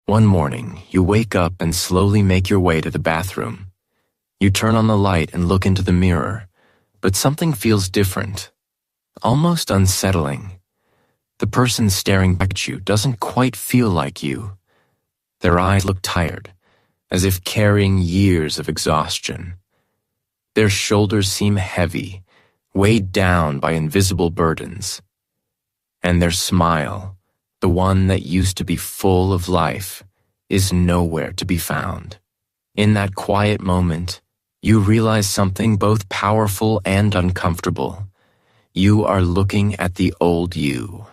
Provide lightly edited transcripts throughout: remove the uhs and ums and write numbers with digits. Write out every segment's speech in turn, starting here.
One morning, you wake up and slowly make your way to the bathroom. You turn on the light and look into the mirror, but something feels different, almost unsettling. The person staring back at you doesn't quite feel like you. Their eyes look tired, as if carrying years of exhaustion. Their shoulders seem heavy, weighed down by invisible burdens. And their smile, the one that used to be full of life, is nowhere to be found. In that quiet moment, you realize something both powerful and uncomfortable. You are looking at the old you.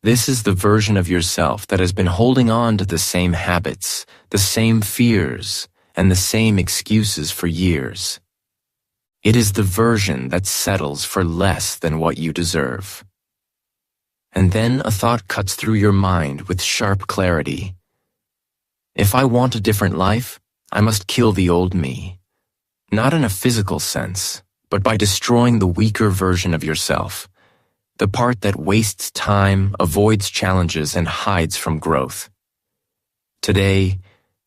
This is the version of yourself that has been holding on to the same habits, the same fears, and the same excuses for years. It is the version that settles for less than what you deserve. And then a thought cuts through your mind with sharp clarity. If I want a different life, I must kill the old me. Not in a physical sense, but by destroying the weaker version of yourself, the part that wastes time, avoids challenges, and hides from growth. Today,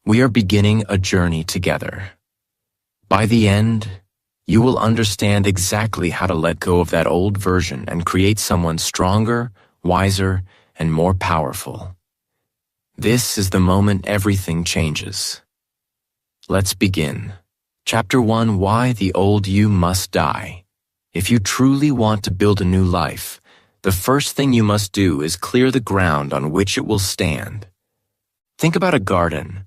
we are beginning a journey together. By the end, you will understand exactly how to let go of that old version and create someone stronger, wiser, and more powerful. This is the moment everything changes. Let's begin. Chapter 1: Why the Old You Must Die. If you truly want to build a new life, the first thing you must do is clear the ground on which it will stand. Think about a garden.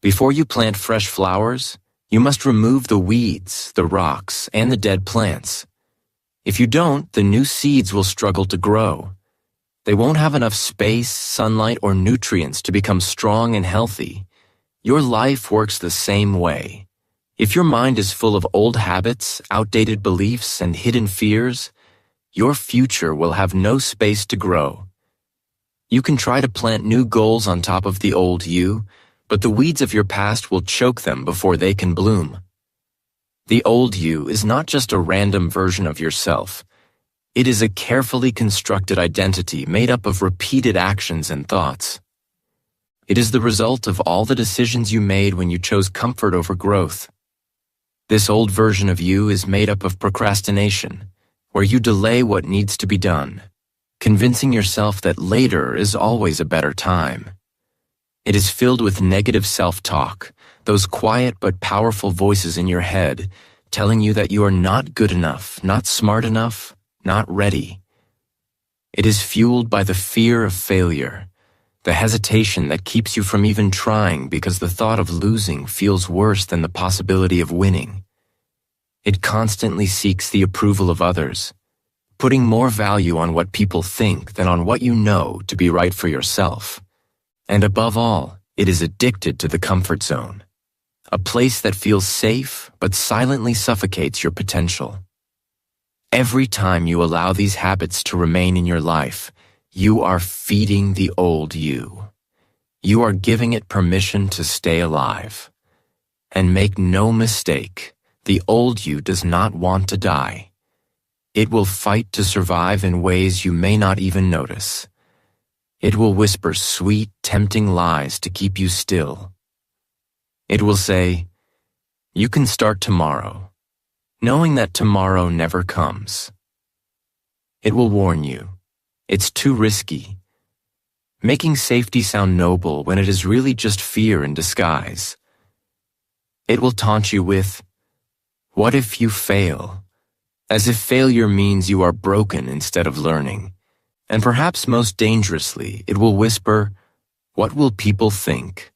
Before you plant fresh flowers, you must remove the weeds, the rocks, and the dead plants. If you don't, the new seeds will struggle to grow. They won't have enough space, sunlight, or nutrients to become strong and healthy. Your life works the same way. If your mind is full of old habits, outdated beliefs, and hidden fears, your future will have no space to grow. You can try to plant new goals on top of the old you, but the weeds of your past will choke them before they can bloom. The old you is not just a random version of yourself. It is a carefully constructed identity made up of repeated actions and thoughts. It is the result of all the decisions you made when you chose comfort over growth. This old version of you is made up of procrastination, where you delay what needs to be done, convincing yourself that later is always a better time. It is filled with negative self-talk, those quiet but powerful voices in your head telling you that you are not good enough, not smart enough, not ready. It is fueled by the fear of failure, the hesitation that keeps you from even trying because the thought of losing feels worse than the possibility of winning. It constantly seeks the approval of others, putting more value on what people think than on what you know to be right for yourself. And above all, it is addicted to the comfort zone, a place that feels safe but silently suffocates your potential. Every time you allow these habits to remain in your life, you are feeding the old you. You are giving it permission to stay alive. And make no mistake, the old you does not want to die. It will fight to survive in ways you may not even notice. It will whisper sweet, tempting lies to keep you still. It will say, "You can start tomorrow," knowing that tomorrow never comes. It will warn you, "It's too risky," making safety sound noble when it is really just fear in disguise. It will taunt you with, "What if you fail?" as if failure means you are broken instead of learning. And perhaps most dangerously, it will whisper, "What will people think?"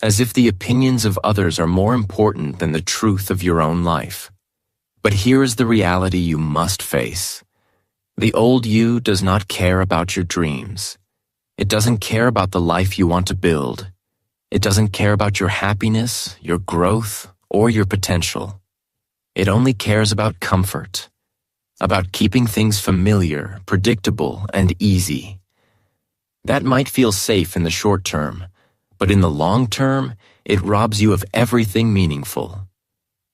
as if the opinions of others are more important than the truth of your own life. But here is the reality you must face. The old you does not care about your dreams. It doesn't care about the life you want to build. It doesn't care about your happiness, your growth, or your potential. It only cares about comfort, about keeping things familiar, predictable, and easy. That might feel safe in the short term, but in the long term, it robs you of everything meaningful.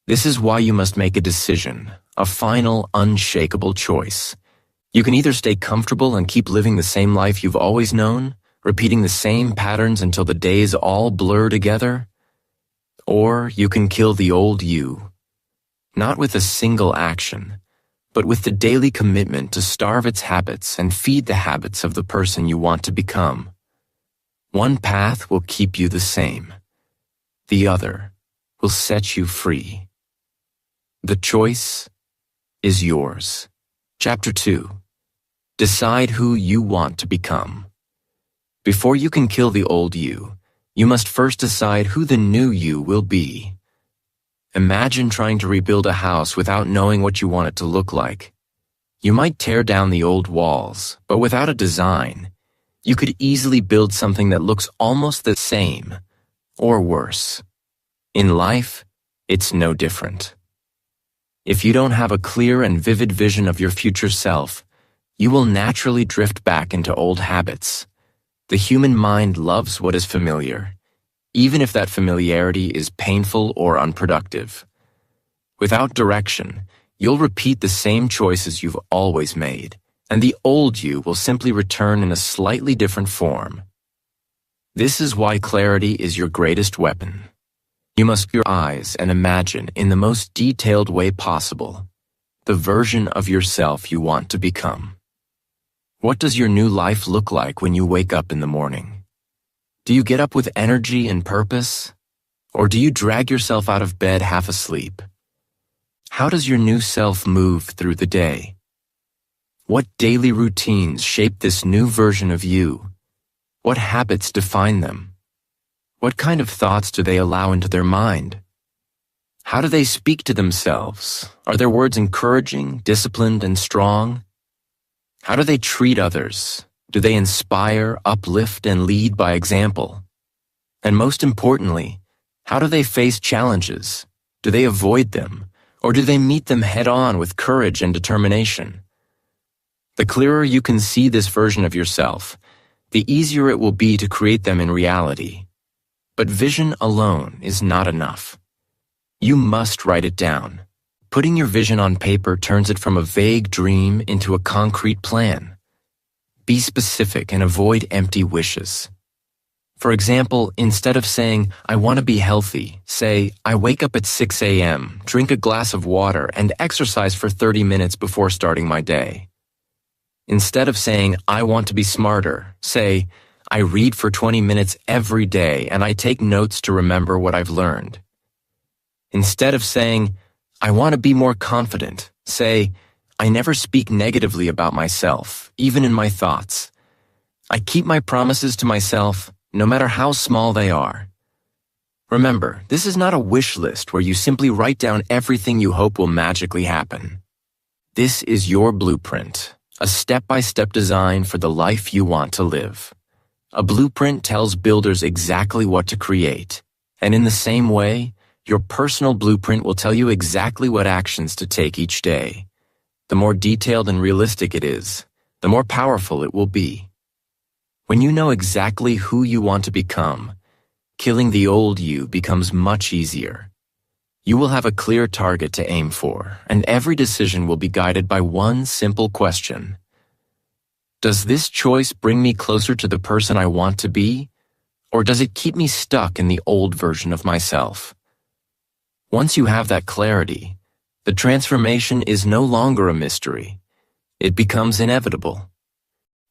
This is why you must make a decision, a final, unshakable choice. You can either stay comfortable and keep living the same life you've always known, repeating the same patterns until the days all blur together. Or you can kill the old you, not with a single action, but with the daily commitment to starve its habits and feed the habits of the person you want to become. One path will keep you the same. The other will set you free. The choice is yours. Chapter 2. Decide who you want to become. Before you can kill the old you, you must first decide who the new you will be. Imagine trying to rebuild a house without knowing what you want it to look like. You might tear down the old walls, but without a design, you could easily build something that looks almost the same, or worse. In life, it's no different. If you don't have a clear and vivid vision of your future self, you will naturally drift back into old habits. The human mind loves what is familiar, even if that familiarity is painful or unproductive. Without direction, you'll repeat the same choices you've always made, and the old you will simply return in a slightly different form. This is why clarity is your greatest weapon. You must close your eyes and imagine in the most detailed way possible the version of yourself you want to become. What does your new life look like when you wake up in the morning? Do you get up with energy and purpose? Or do you drag yourself out of bed half asleep? How does your new self move through the day? What daily routines shape this new version of you? What habits define them? What kind of thoughts do they allow into their mind? How do they speak to themselves? Are their words encouraging, disciplined, and strong? How do they treat others? Do they inspire, uplift, and lead by example? And most importantly, how do they face challenges? Do they avoid them, or do they meet them head-on with courage and determination? The clearer you can see this version of yourself, the easier it will be to create them in reality. But vision alone is not enough. You must write it down. Putting your vision on paper turns it from a vague dream into a concrete plan. Be specific and avoid empty wishes. For example, instead of saying, "I want to be healthy," say, "I wake up at 6 a.m., drink a glass of water, and exercise for 30 minutes before starting my day." Instead of saying, "I want to be smarter," say, "I read for 20 minutes every day and I take notes to remember what I've learned." Instead of saying, "I want to be more confident," say, "I never speak negatively about myself, even in my thoughts. I keep my promises to myself, no matter how small they are." Remember, this is not a wish list where you simply write down everything you hope will magically happen. This is your blueprint, a step-by-step design for the life you want to live. A blueprint tells builders exactly what to create, and in the same way, your personal blueprint will tell you exactly what actions to take each day. The more detailed and realistic it is, the more powerful it will be. When you know exactly who you want to become, killing the old you becomes much easier. You will have a clear target to aim for, and every decision will be guided by one simple question. Does this choice bring me closer to the person I want to be, or does it keep me stuck in the old version of myself? Once you have that clarity, the transformation is no longer a mystery. It becomes inevitable.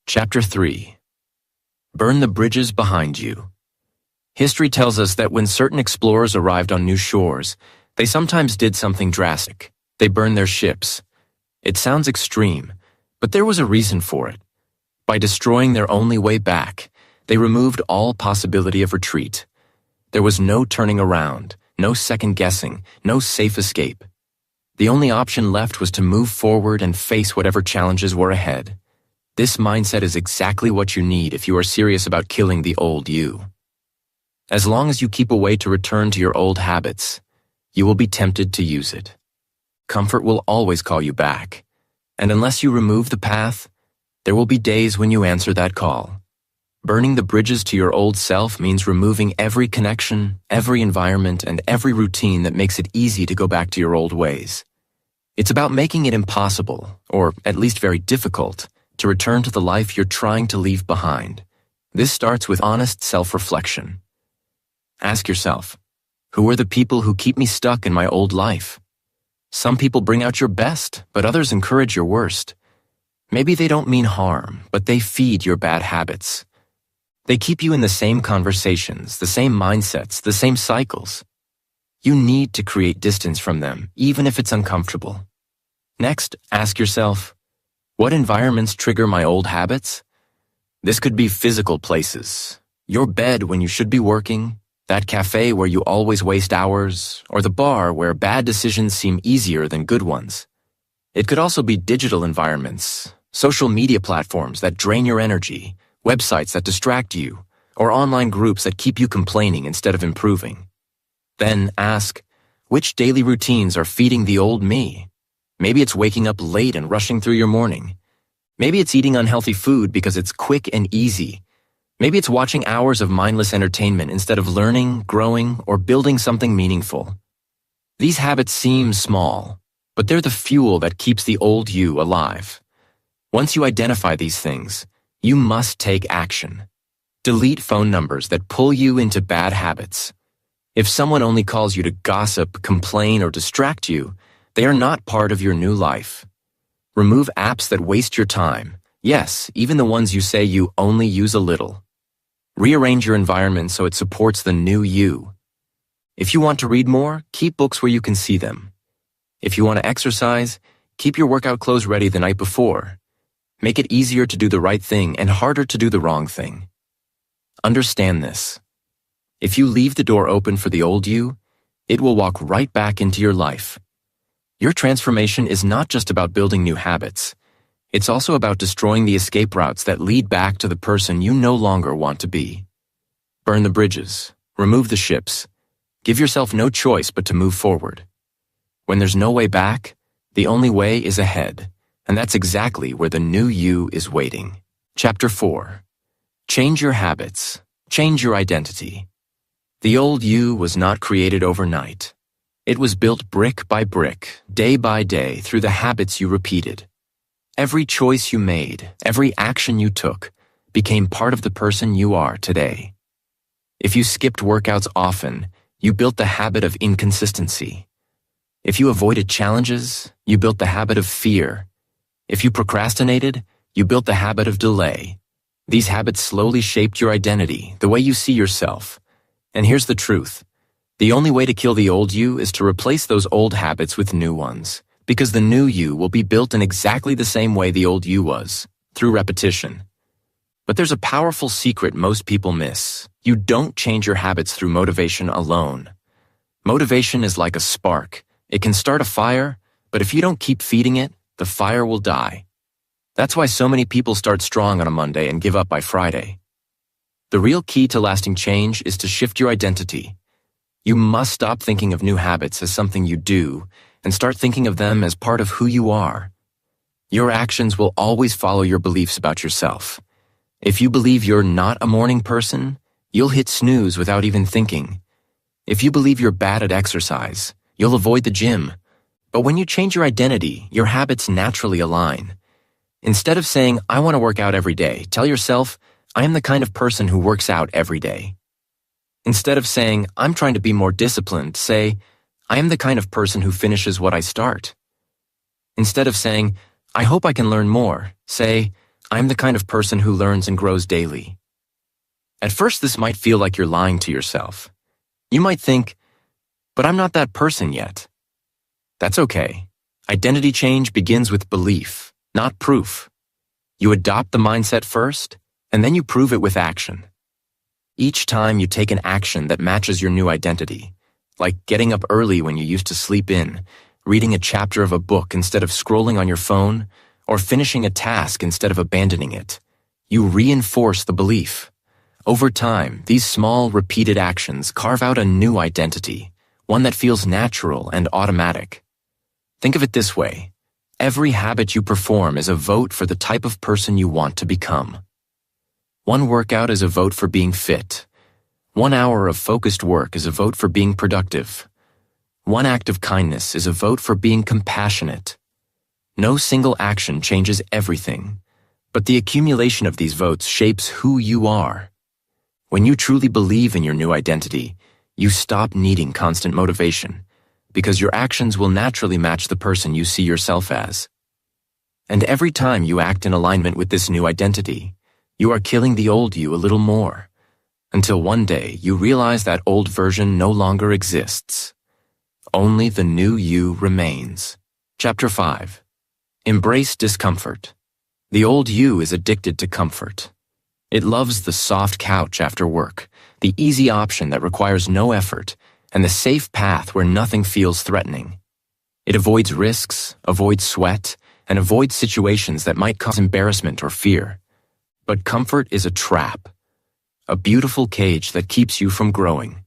Chapter 3. Burn the bridges behind you. History tells us that when certain explorers arrived on new shores, they sometimes did something drastic. They burned their ships. It sounds extreme, but there was a reason for it. By destroying their only way back, they removed all possibility of retreat. There was no turning around, no second guessing, no safe escape. The only option left was to move forward and face whatever challenges were ahead. This mindset is exactly what you need if you are serious about killing the old you. As long as you keep a way to return to your old habits, you will be tempted to use it. Comfort will always call you back, and unless you remove the path, there will be days when you answer that call. Burning the bridges to your old self means removing every connection, every environment, and every routine that makes it easy to go back to your old ways. It's about making it impossible, or at least very difficult, to return to the life you're trying to leave behind. This starts with honest self-reflection. Ask yourself, who are the people who keep me stuck in my old life? Some people bring out your best, but others encourage your worst. Maybe they don't mean harm, but they feed your bad habits. They keep you in the same conversations, the same mindsets, the same cycles. You need to create distance from them, even if it's uncomfortable. Next, ask yourself, what environments trigger my old habits? This could be physical places, your bed when you should be working, that cafe where you always waste hours, or the bar where bad decisions seem easier than good ones. It could also be digital environments, social media platforms that drain your energy, websites that distract you, or online groups that keep you complaining instead of improving. Then ask, which daily routines are feeding the old me? Maybe it's waking up late and rushing through your morning. Maybe it's eating unhealthy food because it's quick and easy. Maybe it's watching hours of mindless entertainment instead of learning, growing, or building something meaningful. These habits seem small, but they're the fuel that keeps the old you alive. Once you identify these things, you must take action. Delete phone numbers that pull you into bad habits. If someone only calls you to gossip, complain, or distract you, they are not part of your new life. Remove apps that waste your time. Yes, even the ones you say you only use a little. Rearrange your environment so it supports the new you. If you want to read more, keep books where you can see them. If you want to exercise, keep your workout clothes ready the night before. Make it easier to do the right thing and harder to do the wrong thing. Understand this. If you leave the door open for the old you, it will walk right back into your life. Your transformation is not just about building new habits. It's also about destroying the escape routes that lead back to the person you no longer want to be. Burn the bridges. Remove the ships. Give yourself no choice but to move forward. When there's no way back, the only way is ahead, and that's exactly where the new you is waiting. Chapter 4. Change your habits. Change your identity. The old you was not created overnight. It was built brick by brick, day by day, through the habits you repeated. Every choice you made, every action you took, became part of the person you are today. If you skipped workouts often, you built the habit of inconsistency. If you avoided challenges, you built the habit of fear. If you procrastinated, you built the habit of delay. These habits slowly shaped your identity, the way you see yourself. And here's the truth. The only way to kill the old you is to replace those old habits with new ones. Because the new you will be built in exactly the same way the old you was, through repetition. But there's a powerful secret most people miss. You don't change your habits through motivation alone. Motivation is like a spark. It can start a fire, but if you don't keep feeding it, the fire will die. That's why so many people start strong on a Monday and give up by Friday. The real key to lasting change is to shift your identity. You must stop thinking of new habits as something you do, and start thinking of them as part of who you are. Your actions will always follow your beliefs about yourself. If you believe you're not a morning person, you'll hit snooze without even thinking. If you believe you're bad at exercise, you'll avoid the gym. But when you change your identity, your habits naturally align. Instead of saying, I want to work out every day, tell yourself, I am the kind of person who works out every day. Instead of saying, I'm trying to be more disciplined, say, I am the kind of person who finishes what I start. Instead of saying, I hope I can learn more, say, I am the kind of person who learns and grows daily. At first, this might feel like you're lying to yourself. You might think, but I'm not that person yet. That's okay. Identity change begins with belief, not proof. You adopt the mindset first, and then you prove it with action. Each time you take an action that matches your new identity, like getting up early when you used to sleep in, reading a chapter of a book instead of scrolling on your phone, or finishing a task instead of abandoning it, you reinforce the belief. Over time, these small, repeated actions carve out a new identity, one that feels natural and automatic. Think of it this way. Every habit you perform is a vote for the type of person you want to become. One workout is a vote for being fit. 1 hour of focused work is a vote for being productive. One act of kindness is a vote for being compassionate. No single action changes everything, But the accumulation of these votes shapes who you are. When you truly believe in your new identity, you stop needing constant motivation, because your actions will naturally match the person you see yourself as. And every time you act in alignment with this new identity, you are killing the old you a little more, until one day you realize that old version no longer exists. Only the new you remains. Chapter 5. Embrace discomfort. The old you is addicted to comfort. It loves the soft couch after work, the easy option that requires no effort, and the safe path where nothing feels threatening. It avoids risks, avoids sweat, and avoids situations that might cause embarrassment or fear. But comfort is a trap, a beautiful cage that keeps you from growing.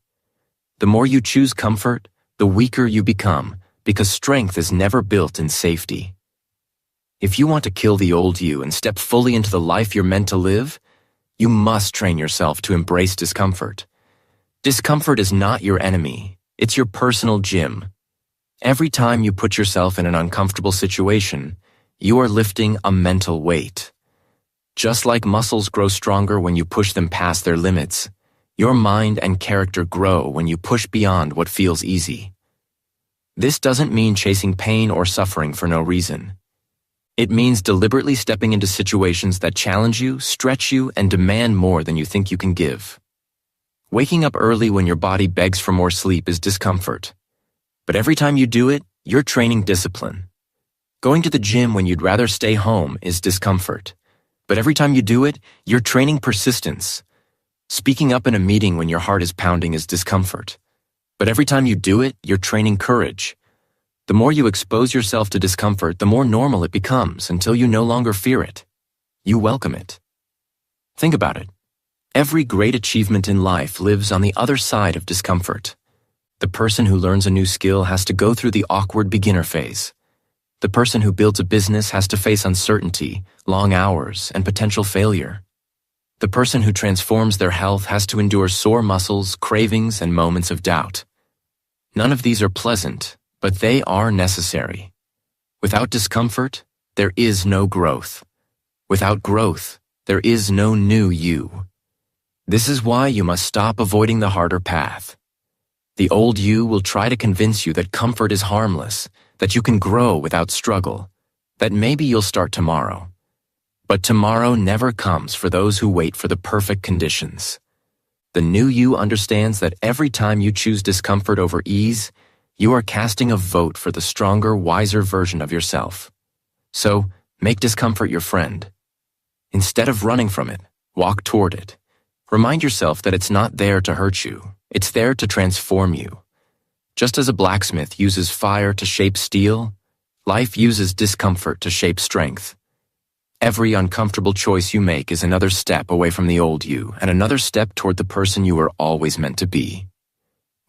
The more you choose comfort, the weaker you become, because strength is never built in safety. If you want to kill the old you and step fully into the life you're meant to live, you must train yourself to embrace discomfort. Discomfort is not your enemy, it's your personal gym. Every time you put yourself in an uncomfortable situation, you are lifting a mental weight. Just like muscles grow stronger when you push them past their limits, your mind and character grow when you push beyond what feels easy. This doesn't mean chasing pain or suffering for no reason. It means deliberately stepping into situations that challenge you, stretch you, and demand more than you think you can give. Waking up early when your body begs for more sleep is discomfort. But every time you do it, you're training discipline. Going to the gym when you'd rather stay home is discomfort. But every time you do it, you're training persistence. Speaking up in a meeting when your heart is pounding is discomfort. But every time you do it, you're training courage. The more you expose yourself to discomfort, the more normal it becomes until you no longer fear it. You welcome it. Think about it. Every great achievement in life lives on the other side of discomfort. The person who learns a new skill has to go through the awkward beginner phase. The person who builds a business has to face uncertainty, long hours, and potential failure. The person who transforms their health has to endure sore muscles, cravings, and moments of doubt. None of these are pleasant, but they are necessary. Without discomfort, there is no growth. Without growth, there is no new you. This is why you must stop avoiding the harder path. The old you will try to convince you that comfort is harmless, that you can grow without struggle, that maybe you'll start tomorrow. But tomorrow never comes for those who wait for the perfect conditions. The new you understands that every time you choose discomfort over ease, you are casting a vote for the stronger, wiser version of yourself. So, make discomfort your friend. Instead of running from it, walk toward it. Remind yourself that it's not there to hurt you. It's there to transform you. Just as a blacksmith uses fire to shape steel, life uses discomfort to shape strength. Every uncomfortable choice you make is another step away from the old you and another step toward the person you were always meant to be.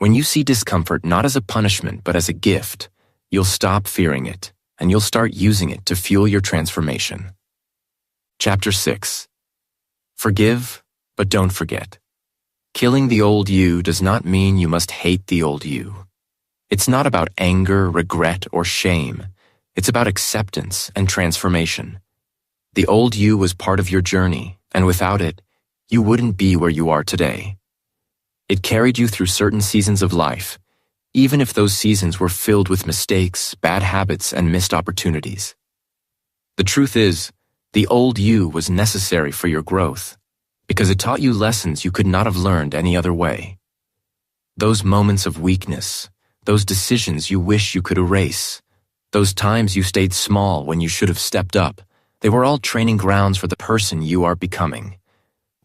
When you see discomfort not as a punishment but as a gift, you'll stop fearing it and you'll start using it to fuel your transformation. Chapter 6. Forgive, but don't forget. Killing the old you does not mean you must hate the old you. It's not about anger, regret, or shame. It's about acceptance and transformation. The old you was part of your journey, and without it, you wouldn't be where you are today. It carried you through certain seasons of life, even if those seasons were filled with mistakes, bad habits, and missed opportunities. The truth is, the old you was necessary for your growth, because it taught you lessons you could not have learned any other way. Those moments of weakness, those decisions you wish you could erase, those times you stayed small when you should have stepped up, they were all training grounds for the person you are becoming.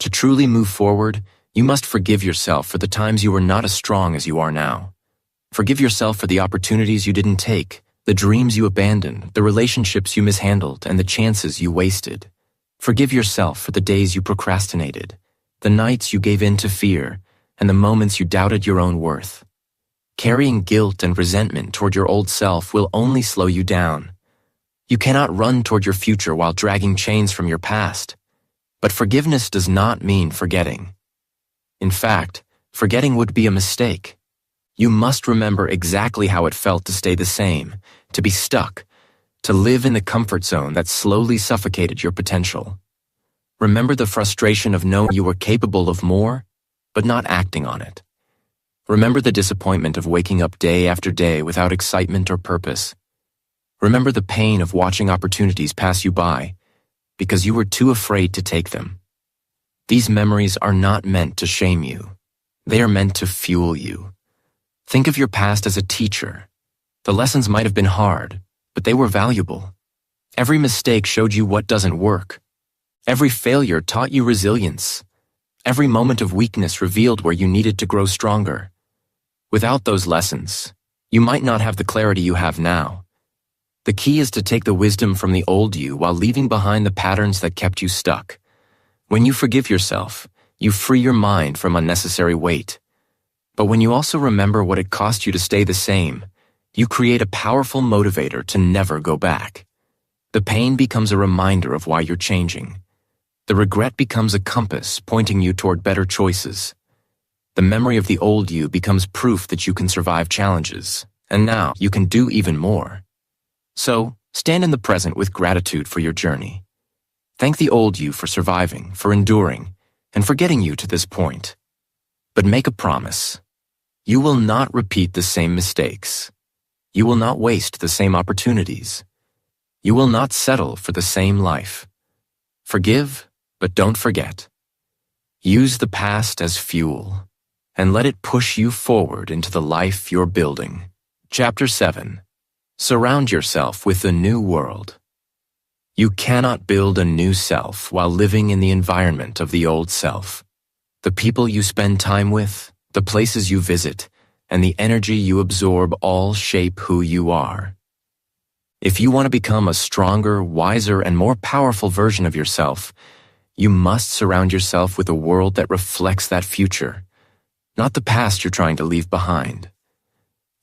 To truly move forward, you must forgive yourself for the times you were not as strong as you are now. Forgive yourself for the opportunities you didn't take, the dreams you abandoned, the relationships you mishandled, and the chances you wasted. Forgive yourself for the days you procrastinated, the nights you gave in to fear, and the moments you doubted your own worth. Carrying guilt and resentment toward your old self will only slow you down. You cannot run toward your future while dragging chains from your past. But forgiveness does not mean forgetting. In fact, forgetting would be a mistake. You must remember exactly how it felt to stay the same, to be stuck, to live in the comfort zone that slowly suffocated your potential. Remember the frustration of knowing you were capable of more, but not acting on it. Remember the disappointment of waking up day after day without excitement or purpose. Remember the pain of watching opportunities pass you by because you were too afraid to take them. These memories are not meant to shame you. They are meant to fuel you. Think of your past as a teacher. The lessons might have been hard, but they were valuable. Every mistake showed you what doesn't work. Every failure taught you resilience. Every moment of weakness revealed where you needed to grow stronger. Without those lessons, you might not have the clarity you have now. The key is to take the wisdom from the old you while leaving behind the patterns that kept you stuck. When you forgive yourself, you free your mind from unnecessary weight. But when you also remember what it cost you to stay the same, you create a powerful motivator to never go back. The pain becomes a reminder of why you're changing. The regret becomes a compass pointing you toward better choices. The memory of the old you becomes proof that you can survive challenges, and now you can do even more. So, stand in the present with gratitude for your journey. Thank the old you for surviving, for enduring, and for getting you to this point. But make a promise. You will not repeat the same mistakes. You will not waste the same opportunities. You will not settle for the same life. Forgive, but don't forget. Use the past as fuel, and let it push you forward into the life you're building. Chapter 7. Surround yourself with the new world. You cannot build a new self while living in the environment of the old self. The people you spend time with, the places you visit, and the energy you absorb all shape who you are. If you want to become a stronger, wiser, and more powerful version of yourself, you must surround yourself with a world that reflects that future, not the past you're trying to leave behind.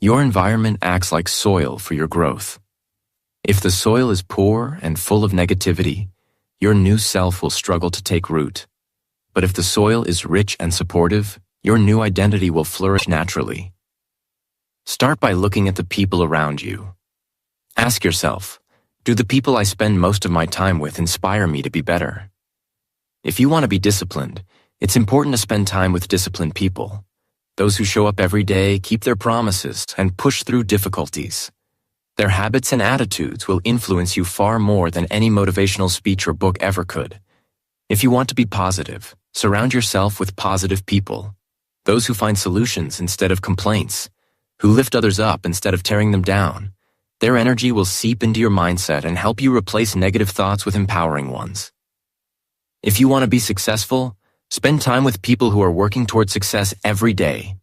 Your environment acts like soil for your growth. If the soil is poor and full of negativity, your new self will struggle to take root. But if the soil is rich and supportive, your new identity will flourish naturally. Start by looking at the people around you. Ask yourself, do the people I spend most of my time with inspire me to be better? If you want to be disciplined, it's important to spend time with disciplined people. Those who show up every day, keep their promises, and push through difficulties. Their habits and attitudes will influence you far more than any motivational speech or book ever could. If you want to be positive, surround yourself with positive people. Those who find solutions instead of complaints, who lift others up instead of tearing them down. Their energy will seep into your mindset and help you replace negative thoughts with empowering ones. If you want to be successful, spend time with people who are working toward success every day.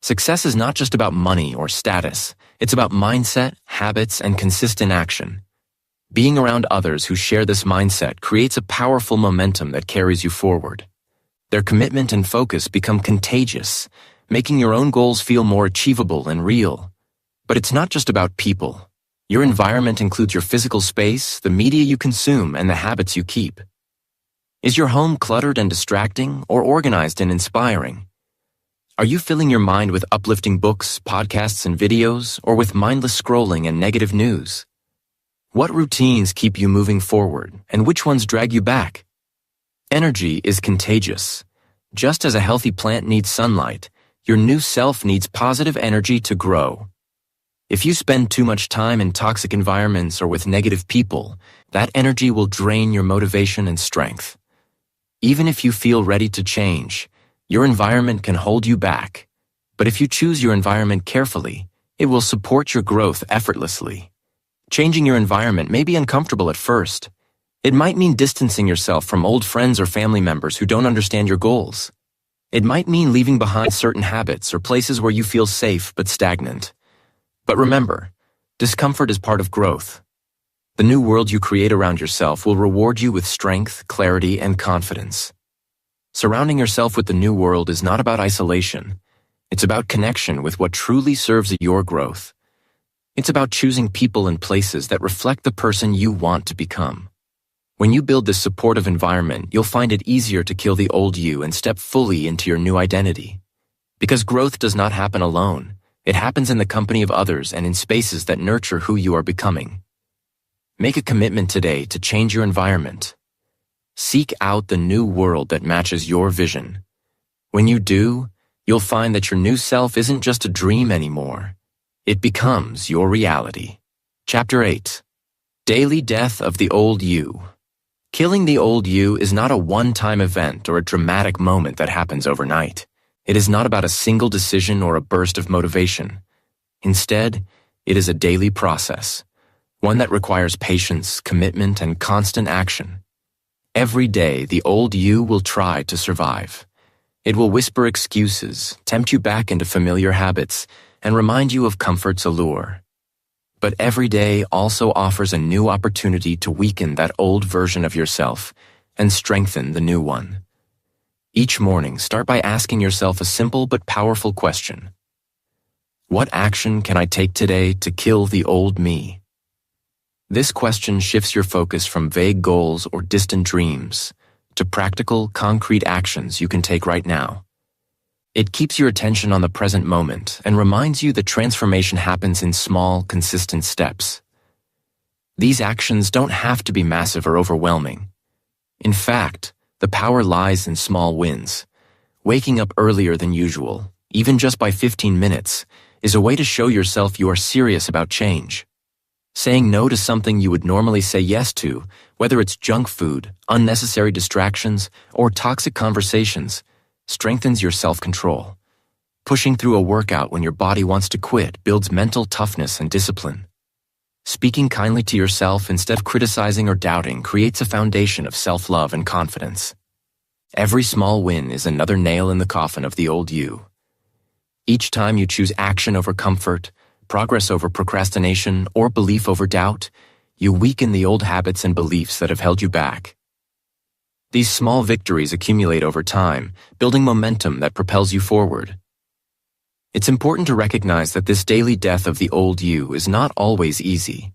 Success is not just about money or status. It's about mindset, habits, and consistent action. Being around others who share this mindset creates a powerful momentum that carries you forward. Their commitment and focus become contagious, making your own goals feel more achievable and real. But it's not just about people. Your environment includes your physical space, the media you consume, and the habits you keep. Is your home cluttered and distracting, or organized and inspiring? Are you filling your mind with uplifting books, podcasts, and videos, or with mindless scrolling and negative news? What routines keep you moving forward, and which ones drag you back? Energy is contagious. Just as a healthy plant needs sunlight, your new self needs positive energy to grow. If you spend too much time in toxic environments or with negative people, that energy will drain your motivation and strength. Even if you feel ready to change, your environment can hold you back. But if you choose your environment carefully, it will support your growth effortlessly. Changing your environment may be uncomfortable at first. It might mean distancing yourself from old friends or family members who don't understand your goals. It might mean leaving behind certain habits or places where you feel safe but stagnant. But remember, discomfort is part of growth. The new world you create around yourself will reward you with strength, clarity, and confidence. Surrounding yourself with the new world is not about isolation. It's about connection with what truly serves your growth. It's about choosing people and places that reflect the person you want to become. When you build this supportive environment, you'll find it easier to kill the old you and step fully into your new identity. Because growth does not happen alone. It happens in the company of others and in spaces that nurture who you are becoming. Make a commitment today to change your environment. Seek out the new world that matches your vision. When you do, you'll find that your new self isn't just a dream anymore. It becomes your reality. Chapter 8. Daily Death of the Old You. Killing the old you is not a one-time event or a dramatic moment that happens overnight. It is not about a single decision or a burst of motivation. Instead, it is a daily process, one that requires patience, commitment, and constant action. Every day, the old you will try to survive. It will whisper excuses, tempt you back into familiar habits, and remind you of comfort's allure. But every day also offers a new opportunity to weaken that old version of yourself and strengthen the new one. Each morning, start by asking yourself a simple but powerful question. What action can I take today to kill the old me? This question shifts your focus from vague goals or distant dreams to practical, concrete actions you can take right now. It keeps your attention on the present moment and reminds you that transformation happens in small, consistent steps. These actions don't have to be massive or overwhelming. In fact, the power lies in small wins. Waking up earlier than usual, even just by 15 minutes, is a way to show yourself you are serious about change. Saying no to something you would normally say yes to, whether it's junk food, unnecessary distractions, or toxic conversations, strengthens your self-control. Pushing through a workout when your body wants to quit builds mental toughness and discipline. Speaking kindly to yourself instead of criticizing or doubting creates a foundation of self-love and confidence. Every small win is another nail in the coffin of the old you. Each time you choose action over comfort, progress over procrastination, or belief over doubt, you weaken the old habits and beliefs that have held you back. These small victories accumulate over time, building momentum that propels you forward. It's important to recognize that this daily death of the old you is not always easy.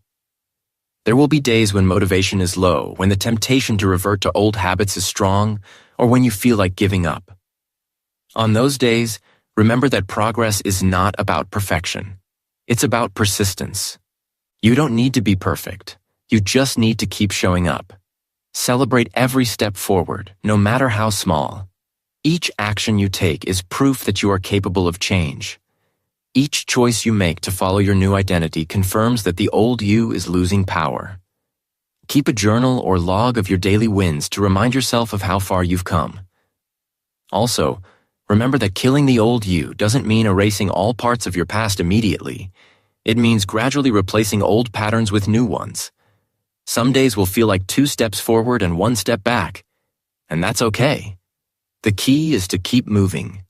There will be days when motivation is low, when the temptation to revert to old habits is strong, or when you feel like giving up. On those days, remember that progress is not about perfection. It's about persistence. You don't need to be perfect. You just need to keep showing up. Celebrate every step forward, no matter how small. Each action you take is proof that you are capable of change. Each choice you make to follow your new identity confirms that the old you is losing power. Keep a journal or log of your daily wins to remind yourself of how far you've come. Also, remember that killing the old you doesn't mean erasing all parts of your past immediately. It means gradually replacing old patterns with new ones. Some days will feel like 2 steps forward and 1 step back, and that's okay. The key is to keep moving.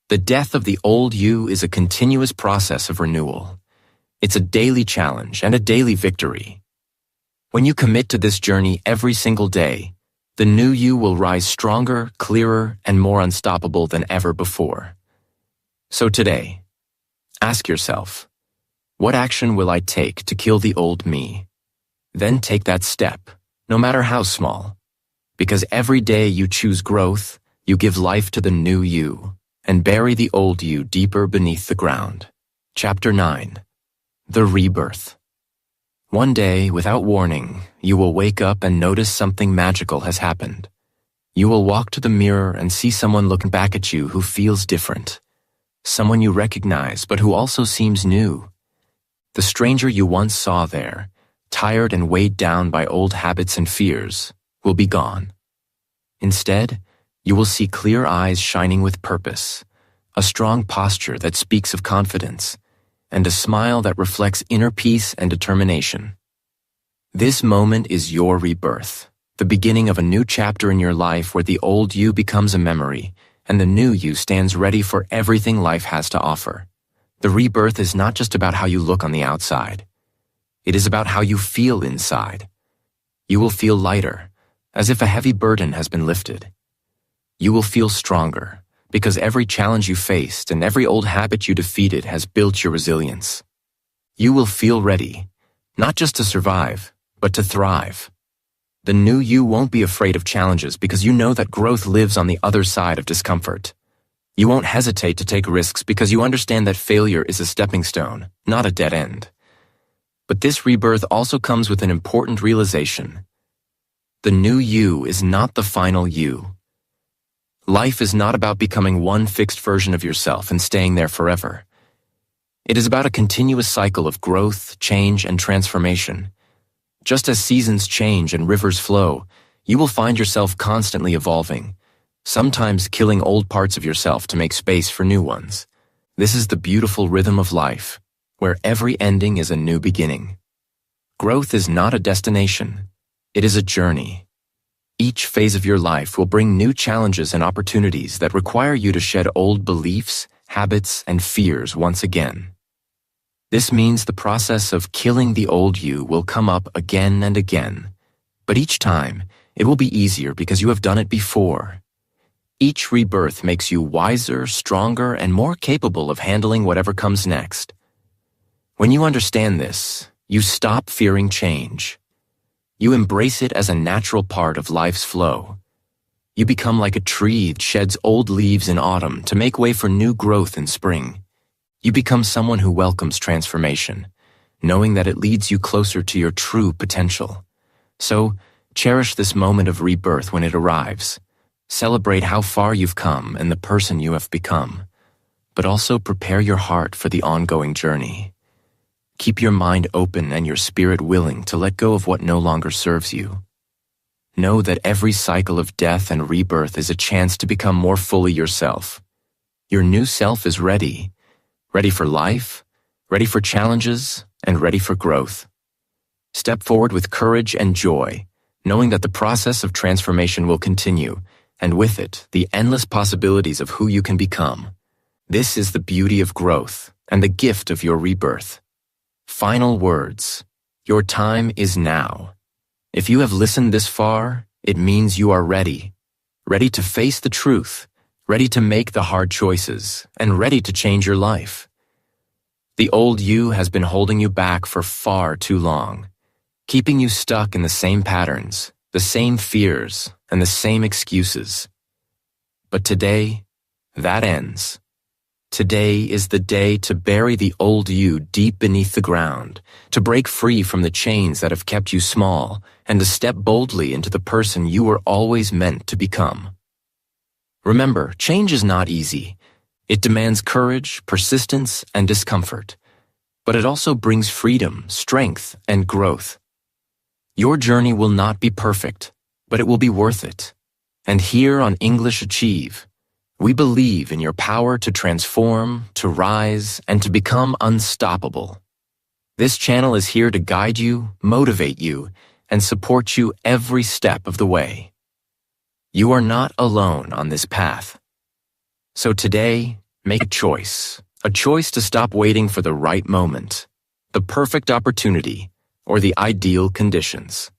The death of the old you is a continuous process of renewal. It's a daily challenge and a daily victory. When you commit to this journey every single day, the new you will rise stronger, clearer, and more unstoppable than ever before. So today, ask yourself, what action will I take to kill the old me? Then take that step, no matter how small. Because every day you choose growth, you give life to the new you, and bury the old you deeper beneath the ground. Chapter 9. The Rebirth. One day, without warning, you will wake up and notice something magical has happened. You will walk to the mirror and see someone looking back at you who feels different. Someone you recognize, but who also seems new. The stranger you once saw there, tired and weighed down by old habits and fears, will be gone. Instead, you will see clear eyes shining with purpose, a strong posture that speaks of confidence, and a smile that reflects inner peace and determination. This moment is your rebirth, the beginning of a new chapter in your life where the old you becomes a memory, and the new you stands ready for everything life has to offer. The rebirth is not just about how you look on the outside. It is about how you feel inside. You will feel lighter, as if a heavy burden has been lifted. You will feel stronger, because every challenge you faced and every old habit you defeated has built your resilience. You will feel ready, not just to survive, but to thrive. The new you won't be afraid of challenges because you know that growth lives on the other side of discomfort. You won't hesitate to take risks because you understand that failure is a stepping stone, not a dead end. But this rebirth also comes with an important realization. The new you is not the final you. Life is not about becoming one fixed version of yourself and staying there forever. It is about a continuous cycle of growth, change, and transformation. Just as seasons change and rivers flow, you will find yourself constantly evolving, sometimes killing old parts of yourself to make space for new ones. This is the beautiful rhythm of life, where every ending is a new beginning. Growth is not a destination. It is a journey. Each phase of your life will bring new challenges and opportunities that require you to shed old beliefs, habits, and fears once again. This means the process of killing the old you will come up again and again, but each time it will be easier because you have done it before. Each rebirth makes you wiser, stronger, and more capable of handling whatever comes next. When you understand this, you stop fearing change. You embrace it as a natural part of life's flow. You become like a tree that sheds old leaves in autumn to make way for new growth in spring. You become someone who welcomes transformation, knowing that it leads you closer to your true potential. So, cherish this moment of rebirth when it arrives. Celebrate how far you've come and the person you have become, but also prepare your heart for the ongoing journey. Keep your mind open and your spirit willing to let go of what no longer serves you. Know that every cycle of death and rebirth is a chance to become more fully yourself. Your new self is ready for life, ready for challenges, and ready for growth. Step forward with courage and joy, knowing that the process of transformation will continue, and with it, the endless possibilities of who you can become. This is the beauty of growth and the gift of your rebirth. Final words. Your time is now. If you have listened this far, it means you are ready. Ready to face the truth, ready to make the hard choices, and ready to change your life. The old you has been holding you back for far too long, keeping you stuck in the same patterns, the same fears, and the same excuses. But today, that ends. Today is the day to bury the old you deep beneath the ground, to break free from the chains that have kept you small, and to step boldly into the person you were always meant to become. Remember, change is not easy. It demands courage, persistence, and discomfort. But it also brings freedom, strength, and growth. Your journey will not be perfect, but it will be worth it. And here on English Achieve, we believe in your power to transform, to rise, and to become unstoppable. This channel is here to guide you, motivate you, and support you every step of the way. You are not alone on this path. So today, make a choice to stop waiting for the right moment, the perfect opportunity, or the ideal conditions.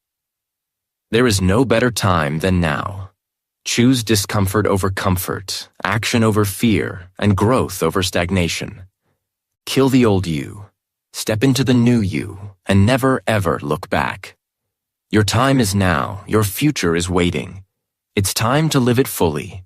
There is no better time than now. Choose discomfort over comfort, action over fear, and growth over stagnation. Kill the old you, step into the new you, and never ever look back. Your time is now, your future is waiting. It's time to live it fully,